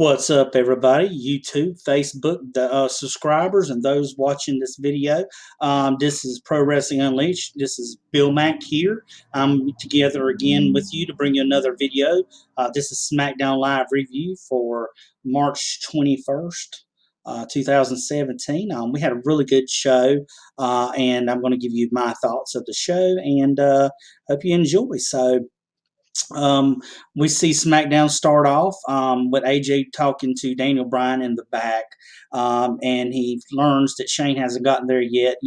What's up, everybody? YouTube, Facebook, the subscribers, and those watching this video. This is Pro Wrestling Unleashed. This is Bill Mack here. I'm together again with you to bring you another video. This is SmackDown Live review for March 21st. 2017. We had a really good show, and I'm going to give you my thoughts of the show, and hope you enjoy. We see SmackDown start off with AJ talking to Daniel Bryan in the back, and he learns that Shane hasn't gotten there yet.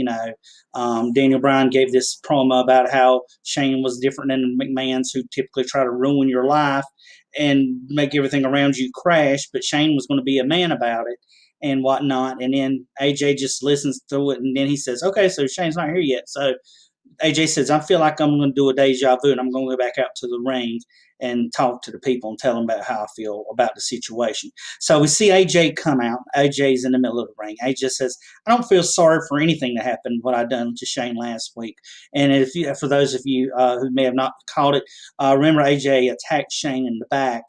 Daniel Bryan gave this promo about how Shane was different than the McMahons, who typically try to ruin your life and make everything around you crash, but Shane was going to be a man about it and whatnot. And then AJ just listens to it, and then he says, okay, so Shane's not here yet. So AJ says, I feel like I'm going to do a deja vu, and I'm going to go back out to the ring and talk to the people and tell them about how I feel about the situation. So we see AJ come out. AJ's in the middle of the ring. AJ says, I don't feel sorry for anything that happened, what I done to Shane last week. And for those of you who may have not caught it, remember AJ attacked Shane in the back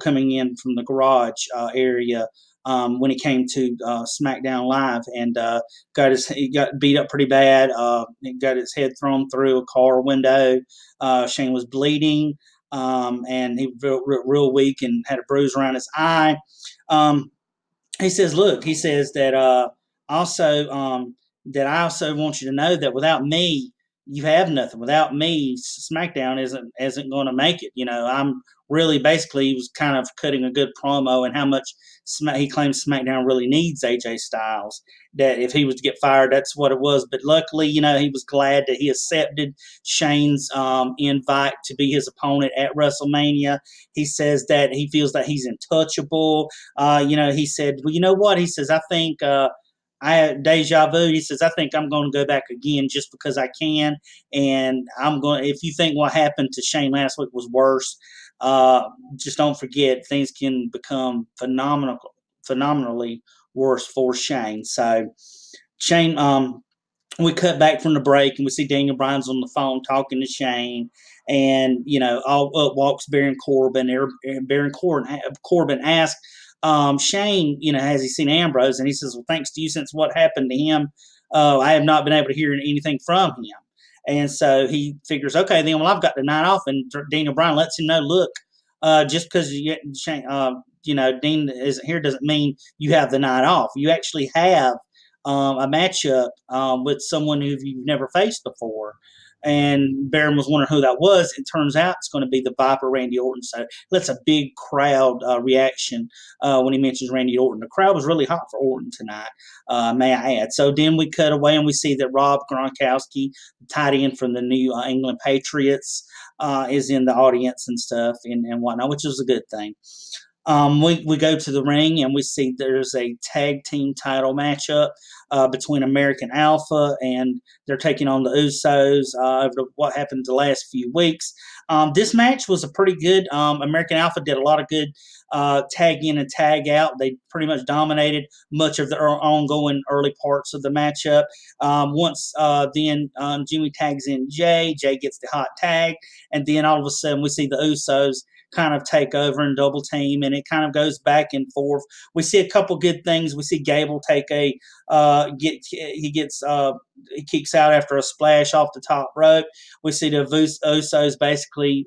coming in from the garage area. When he came to SmackDown Live, and he got beat up pretty bad. He got his head thrown through a car window. Shane was bleeding, and he was real weak and had a bruise around his eye. He says, "Look," he says that I also want you to know that without me, you have nothing. Without me, SmackDown isn't going to make it. I'm really basically he was kind of cutting a good promo and how much he claims SmackDown really needs AJ Styles. That if he was to get fired, that's what it was. But luckily, he was glad that he accepted Shane's invite to be his opponent at WrestleMania. He says that he feels that he's untouchable. He said, well, you know what? He says, I think I had deja vu. He says, I think I'm going to go back again just because I can. And if you think what happened to Shane last week was worse, just don't forget things can become phenomenally worse for Shane. So Shane, we cut back from the break and we see Daniel Bryan's on the phone talking to Shane, and all up walks Baron Corbin. Baron Corbin asks Shane, has he seen Ambrose? And he says, well, thanks to you, since what happened to him, I have not been able to hear anything from him. And so he figures, okay, then, well, I've got the night off. And Daniel Bryan lets him know, look, just because Dean isn't here doesn't mean you have the night off. You actually have a matchup with someone who you've never faced before. And Baron was wondering who that was. It turns out it's going to be the Viper, Randy Orton. So that's a big crowd reaction when he mentions Randy Orton. The crowd was really hot for Orton tonight, may I add. So then we cut away and we see that Rob Gronkowski, tight end from the New England Patriots, is in the audience and stuff and whatnot, which is a good thing. We go to the ring and we see there's a tag team title matchup between American Alpha, and they're taking on the Usos over what happened the last few weeks. This match was a pretty good. American Alpha did a lot of good tag in and tag out. They pretty much dominated much of the ongoing early parts of the matchup. Then Jimmy tags in Jay. Jay gets the hot tag, and then all of a sudden we see the Usos kind of take over and double team, and it kind of goes back and forth. We see a couple good things. We see Gable take he kicks out after a splash off the top rope. We see the Usos basically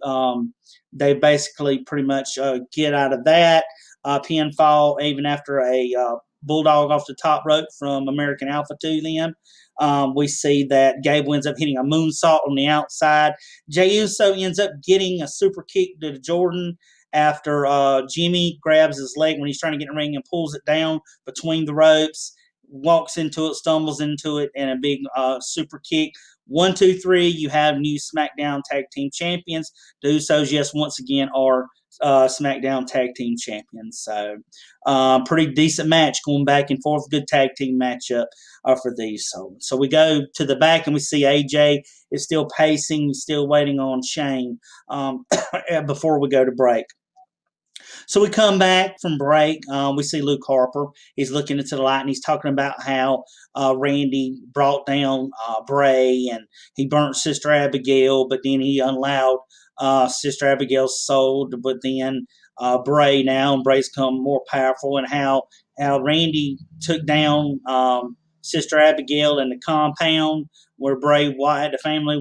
pretty much get out of that pinfall even after a bulldog off the top rope from American Alpha to them. We see that Gable ends up hitting a moonsault on the outside. Jey Uso ends up getting a super kick to Jordan after Jimmy grabs his leg when he's trying to get in the ring and pulls it down between the ropes, walks into it, stumbles into it, and a big super kick. 1, 2, 3, you have new SmackDown Tag Team Champions. The Usos, yes, once again, are SmackDown Tag Team Champions. So pretty decent match going back and forth. Good tag team matchup for these. So we go to the back and we see AJ is still pacing. He's still waiting on Shane before we go to break. So we come back from break. We see Luke Harper. He's looking into the light, and he's talking about how Randy brought down Bray, and he burnt Sister Abigail, but then he allowed Sister Abigail's soul, but then Bray now, and Bray's come more powerful, and how Randy took down Sister Abigail in the compound where Bray Wyatt, the family,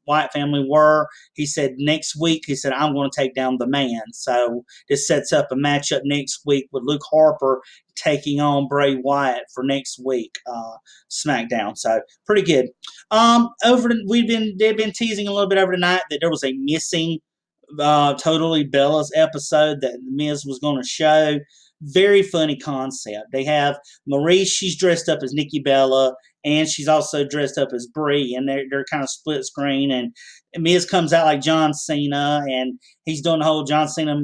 Wyatt family were. He said next week, he said, I'm going to take down the man. So this sets up a matchup next week with Luke Harper taking on Bray Wyatt for next week, SmackDown. So pretty good. They've been teasing a little bit over tonight that there was a missing Totally Bella's episode that Miz was going to show. Very funny concept. They have Maurice, she's dressed up as Nikki Bella, and she's also dressed up as Brie, and they're kind of split screen. And Miz comes out like John Cena, and he's doing the whole John Cena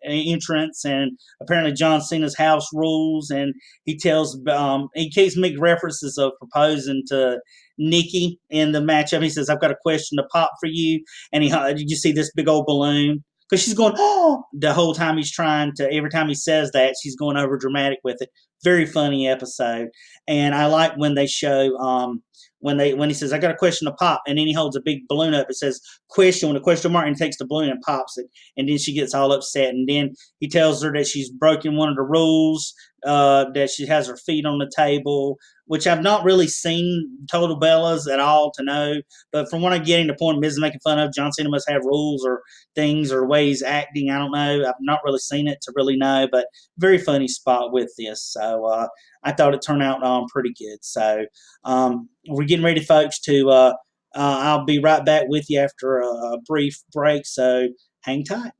entrance, and apparently John Cena's house rules, and he keeps making references of proposing to Nikki in the matchup. He says, I've got a question to pop for you. And did you see this big old balloon? Because she's going, oh, the whole time every time he says that, she's going over dramatic with it. Very funny episode. And I like when they show, when he says, I got a question to pop, and then he holds a big balloon up. It says, question, with a question mark, and he takes the balloon and pops it. And then she gets all upset. And then he tells her that she's broken one of the rules, that she has her feet on the table, which I've not really seen Total Bellas at all to know. But from what I'm getting, the point Miz is making fun of, John Cena must have rules or things or ways acting. I don't know. I've not really seen it to really know, but very funny spot with this. So I thought it turned out pretty good. So we're getting ready, folks, to I'll be right back with you after a brief break. So hang tight.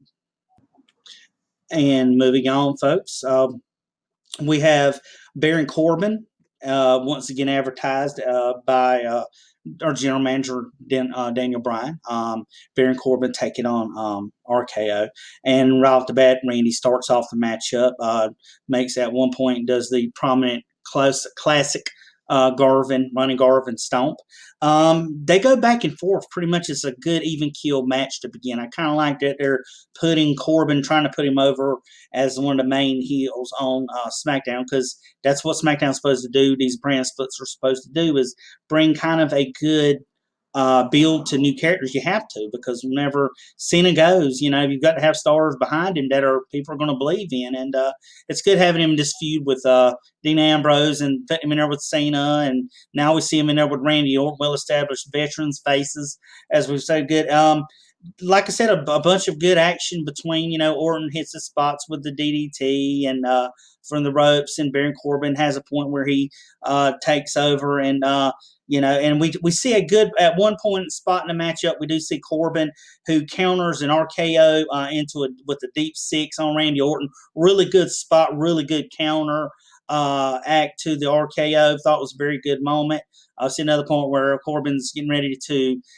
And moving on, folks, we have Baron Corbin. Once again advertised by our general manager, Daniel Bryan. Baron Corbin taking on RKO. And right off the bat, Randy starts off the matchup, makes at one point, does the prominent classic running Garvin stomp. They go back and forth pretty much. It's a good even keel match to begin. I kind of like that they're putting Corbin, trying to put him over as one of the main heels on SmackDown, because that's what SmackDown's supposed to do. These brand splits are supposed to do, is bring kind of a good build to new characters. You have to, because whenever Cena goes, you've got to have stars behind him that people are going to believe in. And it's good having him in this feud with Dean Ambrose and putting him in there with Cena. And now we see him in there with Randy Orton, well-established veterans faces, as we've said. Good. Like I said, a bunch of good action between, Orton hits the spots with the DDT and from the ropes, and Baron Corbin has a point where he takes over, and and we see a good, at one point spot in the matchup, we do see Corbin, who counters an RKO with a deep six on Randy Orton. Really good spot, really good counter act to the RKO. Thought it was a very good moment. I see another point where Corbin's getting ready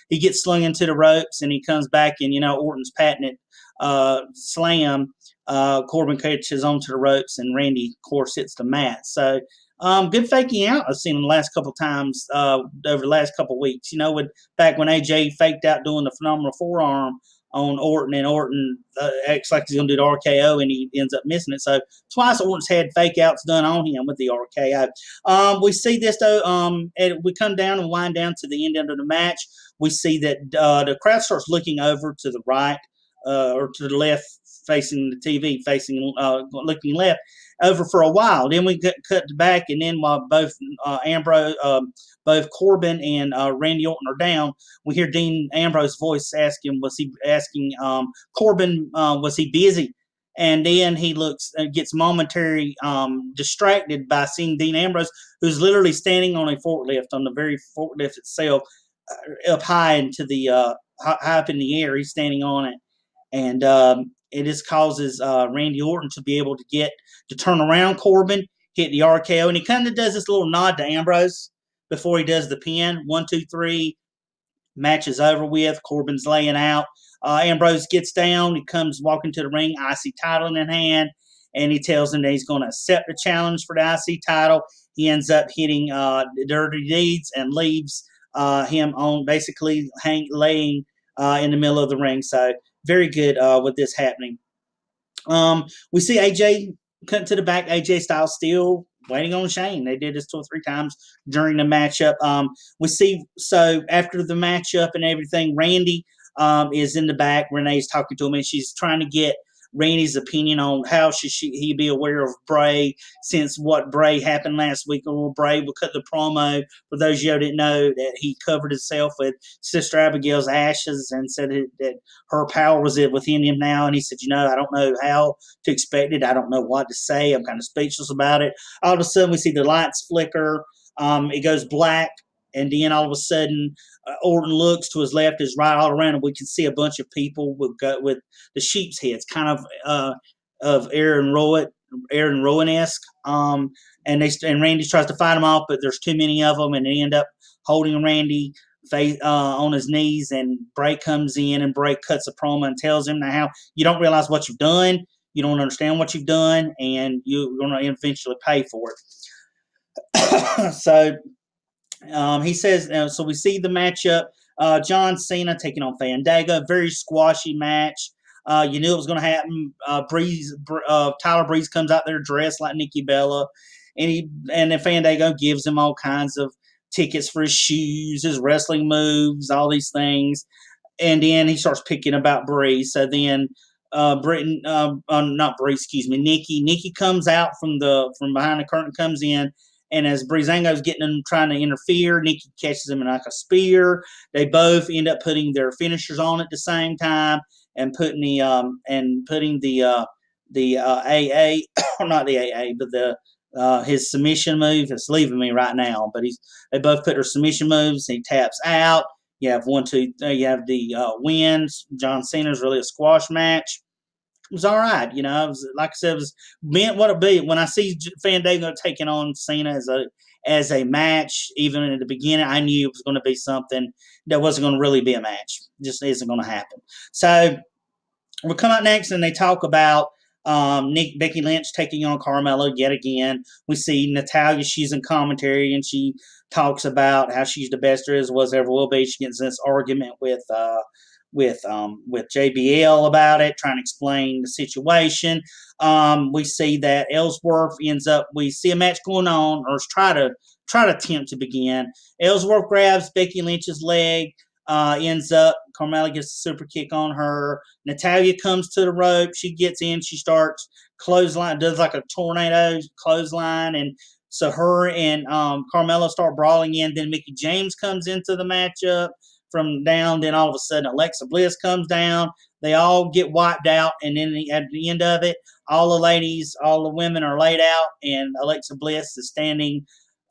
he gets slung into the ropes, and he comes back, and Orton's patented slam. Corbin catches onto the ropes, and Randy, of course, hits the mat. So good faking out I've seen him the last couple times over the last couple of weeks. Back when AJ faked out doing the phenomenal forearm on Orton, and Orton acts like he's going to do the RKO, and he ends up missing it. So twice Orton's had fake outs done on him with the RKO. We see this, though, and we come down and wind down to the end of the match. We see that the crowd starts looking over to the right or to the left, facing the TV, looking left over for a while. Then we cut back, and then while both Corbin and Randy Orton are down, we hear Dean Ambrose's voice asking Corbin, was he busy? And then he gets momentary distracted by seeing Dean Ambrose, who's literally standing on a forklift, on the very forklift itself, up high into the high up in the air. He's standing on it, and it just causes Randy Orton to be able to turn around Corbin, hit the RKO, and he kind of does this little nod to Ambrose before he does the pin. 1, 2, 3, match is over with. Corbin's laying out. Ambrose gets down. He comes walking to the ring, IC title in hand, and he tells him that he's going to accept the challenge for the IC title. He ends up hitting Dirty Deeds and leaves him on, basically laying in the middle of the ring. So very good with this happening. We see AJ cut to the back. AJ Styles still waiting on Shane. They did this 2 or 3 times during the matchup. We see, so after the matchup and everything, Randy is in the back. Renee's talking to him, and she's trying to get Randy's opinion on how should he be aware of Bray since what Bray happened last week, or Bray will cut the promo. For those of you who didn't know, that he covered himself with Sister Abigail's ashes and said that her power was within him now. And he said, I don't know how to expect it. I don't know what to say. I'm kind of speechless about it. All of a sudden, we see the lights flicker. It goes black. And then all of a sudden, Orton looks to his left, his right, all around him. We can see a bunch of people with the sheep's heads, kind of Aaron Rowan-esque. And Randy tries to fight them off, but there's too many of them, and they end up holding Randy on his knees. And Bray comes in, and Bray cuts a promo and tells him how you don't realize what you've done, you don't understand what you've done, and you're going to eventually pay for it. So. He says, so we see the matchup, John Cena taking on Fandango, very squashy match. You knew it was going to happen. Tyler Breeze comes out there dressed like Nikki Bella, and then Fandango gives him all kinds of tickets for his shoes, his wrestling moves, all these things. And then he starts picking about Breeze. So then Nikki comes out from behind the curtain, comes in. And as Breezango's getting him, trying to interfere, Nikki catches him in like a spear. They both end up putting their finishers on at the same time, and putting the AA, or not the AA, but his submission move. It's leaving me right now, but they both put their submission moves. He taps out. You have 1, 2, 3. You have the wins. John Cena's really a squash match. It was all right, It was, like I said, it was meant what it be. When I see Fandango taking on Cena as a match, even in the beginning, I knew it was going to be something that wasn't going to really be a match. It just isn't going to happen. So we'll come out next, and they talk about Becky Lynch taking on Carmella yet again. We see Natalya; she's in commentary, and she talks about how she's the best there is, was, ever will be. She gets in this argument with JBL about it, trying to explain the situation. We see that Ellsworth we see a match going on, or try to attempt to begin. Ellsworth grabs Becky Lynch's leg, ends up, Carmella gets a super kick on her. Natalya comes to the rope, she gets in, she starts clothesline, does like a tornado clothesline, and so her and Carmella start brawling in. Then Mickie James comes into the matchup from down. Then all of a sudden Alexa Bliss comes down. They all get wiped out, and then at the end of it, all the women are laid out, and Alexa Bliss is standing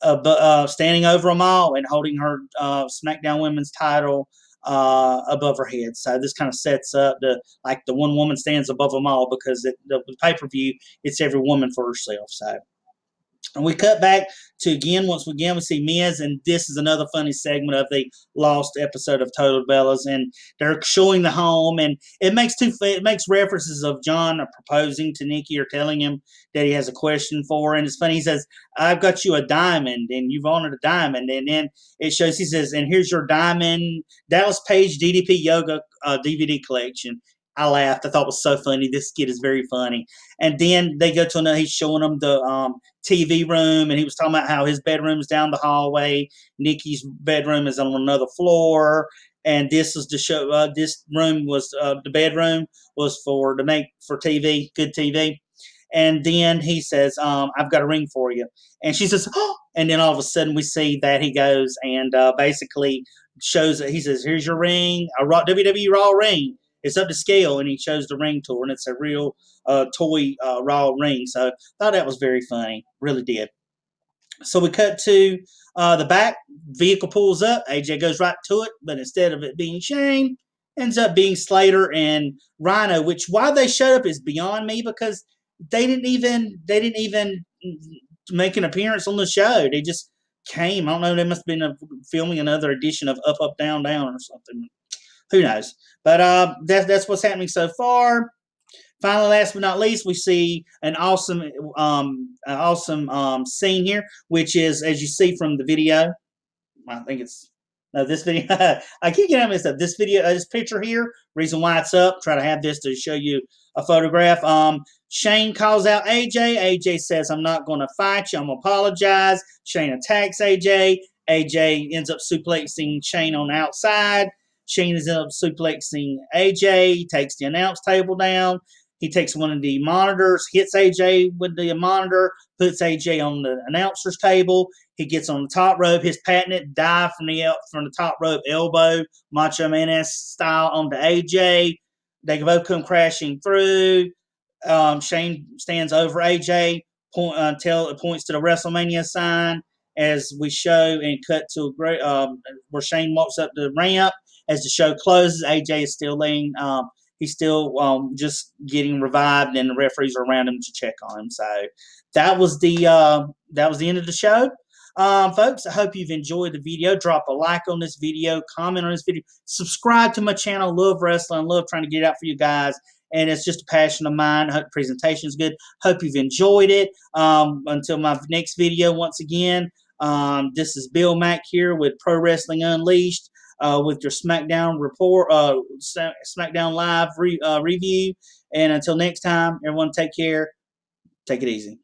over them all and holding her SmackDown Women's title above her head. So this kind of sets up the one woman stands above them all, because the pay-per-view, it's every woman for herself. So. And we cut back to once again, we see Miz, and this is another funny segment of the lost episode of Total Bellas, and they're showing the home, and it makes references of John proposing to Nikki, or telling him that he has a question for her. And it's funny, he says, I've got you a diamond, and you've honored a diamond, and then it shows, he says, and here's your diamond Dallas Page DDP Yoga DVD collection. I laughed. I thought it was so funny. This kid is very funny. And then they go to another. He's showing them the TV room, and he was talking about how his bedroom's down the hallway. Nikki's bedroom is on another floor. And this is to show. This room was the bedroom was to make for TV, good TV. And then he says, I've got a ring for you. And she says, oh. And then all of a sudden we see that he goes and basically shows it. He says, here's your ring, a WWE Raw ring. It's up to scale, and he shows the ring to her, and it's a real toy Raw ring. So I thought that was very funny. Really did. So we cut to the back. Vehicle pulls up. AJ goes right to it, but instead of it being Shane, ends up being Slater and Rhino, which why they showed up is beyond me, because they didn't even make an appearance on the show. They just came. I don't know. They must have been filming another edition of Up, Up, Down, Down or something. Who knows? But that's what's happening so far. Finally, last but not least, we see an awesome scene here, which is, as you see from the video, I think it's this video. I keep getting messed up. This video, this picture here, reason why it's up. Try to have this to show you a photograph. Shane calls out AJ. AJ says, "I'm not going to fight you. I'm going to apologize." Shane attacks AJ. AJ ends up suplexing Shane on the outside. Shane ends up suplexing AJ, takes the announce table down. He takes one of the monitors, hits AJ with the monitor, puts AJ on the announcer's table. He gets on the top rope, his patented dive from the top rope, elbow, Macho Man style onto AJ. They both come crashing through. Shane stands over AJ, points to the WrestleMania sign as we show and cut to where Shane walks up the ramp. As the show closes, AJ is still laying. He's still just getting revived, and the referees are around him to check on him. So that was the end of the show. Folks, I hope you've enjoyed the video. Drop a like on this video, comment on this video, subscribe to my channel. Love wrestling, love trying to get it out for you guys. And it's just a passion of mine. I hope the presentation is good. Hope you've enjoyed it. Until my next video, once again, this is Bill Mack here with Pro Wrestling Unleashed with your SmackDown report, SmackDown Live review. And until next time, everyone take care. Take it easy.